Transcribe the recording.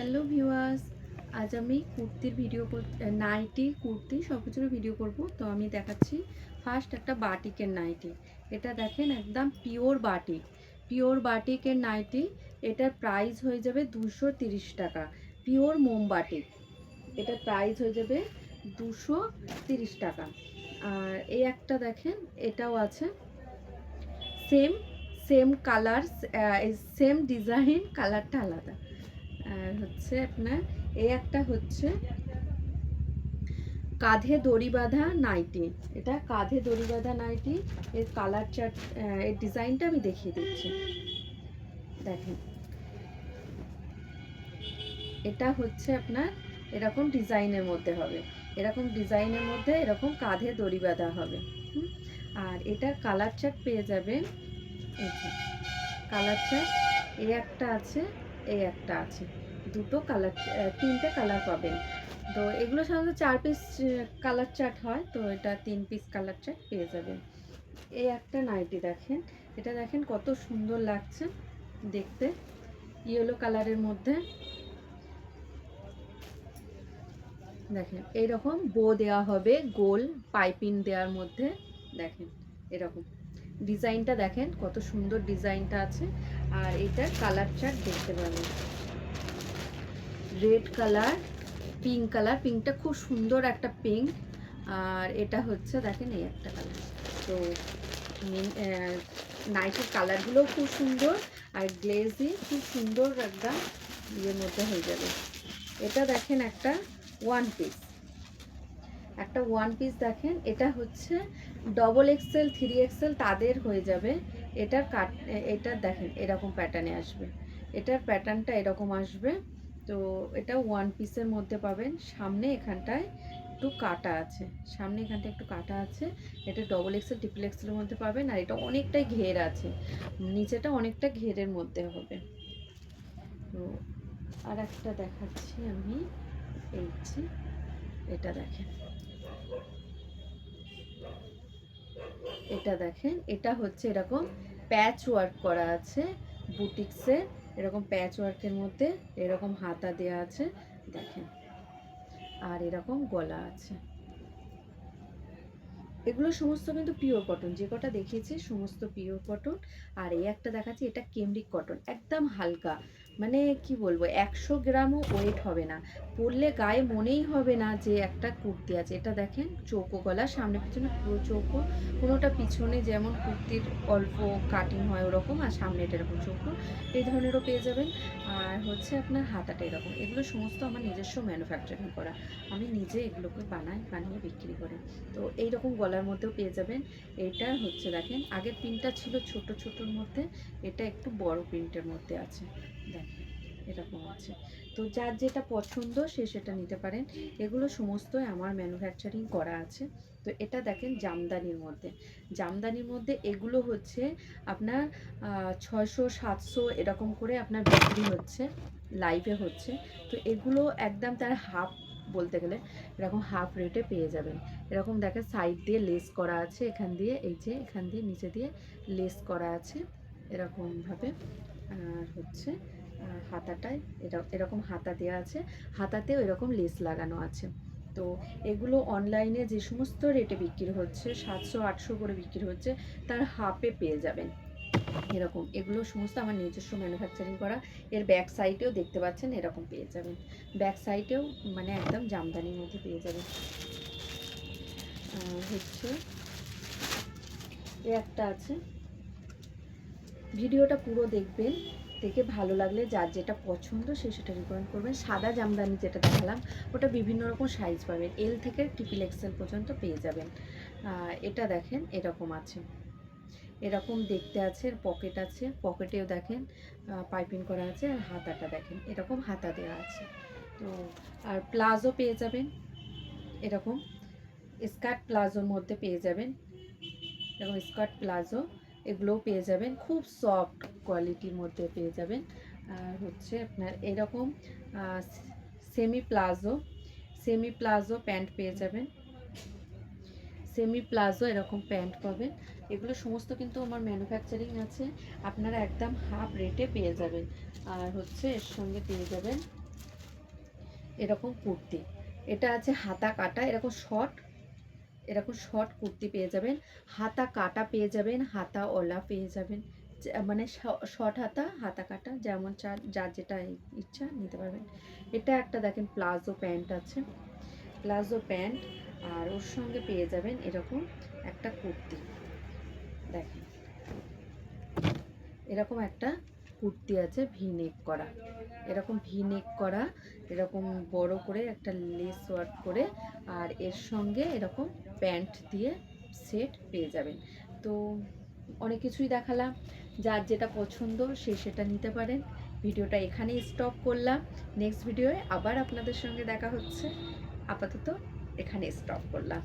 Hello viewers, আজ আমি কুর্তির ভিডিও নাইটি কুর্তি সব কিছুর ভিডিও করব। তো আমি দেখাচ্ছি ফার্স্ট একটা বাটিকের নাইটি। এটা দেখেন একদম পিওর বাটিকের নাইটি। এটার প্রাইস হয়ে যাবে 230 টাকা। পিওর মোমবাটিক, এটার প্রাইস হয়ে যাবে 230 টাকা। আর এই একটা দেখেন, এটাও আছে same same colour, same design, কালারটা আলাদা। আর হচ্ছে আপনার এই একটা হচ্ছে কাঁধে দড়ি বাঁধা নাইটি। এটা কাঁধে দড়ি বাঁধা নাইটি। এর কালার চার্ট, এর ডিজাইনটা আমি দেখিয়ে দিচ্ছি। দেখেন, এটা হচ্ছে আপনার এরকম ডিজাইনের মধ্যে হবে, এরকম ডিজাইনের মধ্যে এরকম কাঁধে দড়ি বাঁধা হবে। আর এটার কালার চার্ট পেয়ে যাবেন। এই যে কালার চার্ট, এই একটা আছে, এই একটা আছে, দুটো কালার, তিনটে কালার পাবেন। তো এগুলো সাধারণত 4 পিস কালার চার্ট হয়, তো এটা 3 পিস কালার চার্ট পেয়ে যাবেন। এই একটা নাইটি দেখেন, এটা দেখেন কত সুন্দর লাগছে দেখতে, ইয়েলো কালারের মধ্যে। দেখেন এইরকম বো দেওয়া হবে, গোল পাইপিং দেওয়ার মধ্যে। দেখেন এরকম ডিজাইনটা, দেখেন কত সুন্দর ডিজাইনটা আছে। আর এটার কালার চার্ট দেখতে পাবেন, রেড কালার, পিঙ্ক কালার, পিঙ্কটা খুব সুন্দর একটা পিঙ্ক। আর এটা হচ্ছে দেখেন এই একটা কালার। তো নাইটের কালারগুলোও খুব সুন্দর, আর গ্লেজি খুব সুন্দর একদম ইয়ের মধ্যে হয়ে যাবে। এটা দেখেন একটা ওয়ান পিস, একটা ওয়ান পিস দেখেন, এটা হচ্ছে ডবল এক্সেল 3XL তাদের হয়ে যাবে। এটার এটা দেখেন এরকম প্যাটার্নে আসবে, এটার প্যাটার্নটা এরকম আসবে। তো এটা ওয়ান পিসের মধ্যে পাবেন। সামনে এখানটায় একটু কাটা আছে, সামনে এখানটা একটু কাটা আছে। এটা ডবল এক্সেল ট্রিপল এক্সেলের মধ্যে পাবেন। আর এটা অনেকটাই ঘের আছে, নিচেটা অনেকটা ঘেরের মধ্যে হবে। তো আর একটা দেখাচ্ছি আমি, এই যে এটা দেখেন, এটা দেখেন, এটা হচ্ছে এরকম প্যাচ ওয়ার্ক করা আছে বুটিক্সের, এরকম প্যাচ ওয়ার্কের মধ্যে এরকম হাতা দেয়া আছে দেখেন। আর এরকম গলা আছে। এগুলো সমস্ত কিন্তু পিওর কটন, যে কটা দেখিয়েছি সমস্ত পিওর কটন। আর এই একটা দেখাচ্ছি, এটা কেমব্রিক কটন, একদম হালকা, মানে কি বলবো, 100 গ্রামও ওয়েট হবে না, পরলে গায়ে মনেই হবে না যে একটা কুর্তি আছে। এটা দেখেন চৌকো গলা, সামনে পিছনে পুরো চৌকো, কোনোটা পিছনে যেমন কুর্তির অল্প কাটিং হয় ওরকম, আর সামনে এটা এরকম চৌকো, এই ধরনেরও পেয়ে যাবেন। আর হচ্ছে আপনার হাতাটা এরকম। এগুলো সমস্ত আমার নিজস্ব ম্যানুফ্যাকচারিং করা, আমি নিজে এগুলোকে বানিয়ে বিক্রি করি। তো এইরকম গলার মধ্যেও পেয়ে যাবেন। এটা হচ্ছে দেখেন, আগের প্রিন্টটা ছিল ছোট ছোটোর মধ্যে, এটা একটু বড় প্রিন্টের মধ্যে আছে দেখেন, এরকম আছে। তো যার যেটা পছন্দ সে সেটা নিতে পারেন। এগুলো সমস্তই আমার ম্যানুফ্যাকচারিং করা আছে। তো এটা দেখেন জামদানির মধ্যে এগুলো হচ্ছে আপনার 600-700 এরকম করে আপনার বিক্রি হচ্ছে, লাইভে হচ্ছে। তো এগুলো একদম তার হাফ বলতে গেলে, এরকম হাফ রেটে পেয়ে যাবেন। এরকম দেখেন সাইড দিয়ে লেস করা আছে, এখান দিয়ে, এই যে এখান দিয়ে নিচে দিয়ে লেস করা আছে এরকমভাবে। আর হচ্ছে হাতাটায় এরকম হাতা দেওয়া আছে, হাতাতেও এরকম লেস লাগানো আছে। তো এগুলো অনলাইনে যে সমস্ত রেটে বিক্রি হচ্ছে, 700-800 করে বিক্রি হচ্ছে, তার হাফে পেয়ে যাবেন এরকম। এগুলো সমস্ত আমার নিজস্ব ম্যানুফ্যাকচারিং করা। এর ব্যাক সাইডেও দেখতে পাচ্ছেন এরকম পেয়ে যাবেন, ব্যাক সাইডেও মানে একদম জামদানির মধ্যে পেয়ে যাবেন। হচ্ছে এ একটা আছে, ভিডিওটা পুরো দেখবেন, দেখে ভালো লাগলে যার যেটা পছন্দ সে সেটা রিকমেন্ড করবেন। সাদা জামদানি যেটা দেখালাম ওটা বিভিন্ন রকম সাইজ পাবেন, এল থেকে ট্রিপল এক্সেল পর্যন্ত পেয়ে যাবেন। এটা দেখেন এরকম আছে, এরকম দেখতে আছে, পকেট আছে, পকেটেও দেখেন পাইপিং করা আছে। আর হাতাটা দেখেন এরকম হাতা দেওয়া আছে। তো আর প্লাজো পেয়ে যাবেন, এরকম স্কার্ট প্লাজোর মধ্যে পেয়ে যাবেন, এরকম স্কার্ট প্লাজো এগুলোও পেয়ে যাবেন, খুব সফট কোয়ালিটির মধ্যে পেয়ে যাবেন। আর হচ্ছে আপনার এরকম সেমি প্লাজো প্যান্ট পেয়ে যাবেন, সেমি প্লাজো এরকম প্যান্ট পাবেন। এগুলো সমস্ত কিন্তু আমার ম্যানুফ্যাকচারিং আছে, আপনারা একদম হাফ রেটে পেয়ে যাবেন। আর হচ্ছে এর সঙ্গে পেয়ে যাবেন এরকম কুর্তি। এটা আছে হাতা কাটা, এরকম শর্ট কুর্তি পেয়ে যাবেন, হাতা কাটা পেয়ে যাবেন, হাতা ওলা পেয়ে যাবেন, মানে শর্ট হাতা, হাতা কাটা, যেমন যার যেটা ইচ্ছা নিতে পারবেন। এটা একটা দেখেন প্লাজো প্যান্ট আছে, প্লাজো প্যান্ট, আর ওর সঙ্গে পেয়ে যাবেন এরকম একটা কুর্তি। দেখেন এরকম একটা কুর্তি আছে ভি নেক করা, এরকম ভি নেক করা, এরকম বড় করে একটা লেস ওয়ার্ক করে, আর এর সঙ্গে এরকম প্যান্ট দিয়ে সেট পেয়ে যাবেন। তো অনেক কিছুই দেখালাম, যার যেটা পছন্দ সে সেটা নিতে পারেন। ভিডিওটা এখানেই স্টপ করলাম, নেক্সট ভিডিওয়ে আবার আপনাদের সঙ্গে দেখা হচ্ছে। আপাতত এখানে স্টপ করলাম।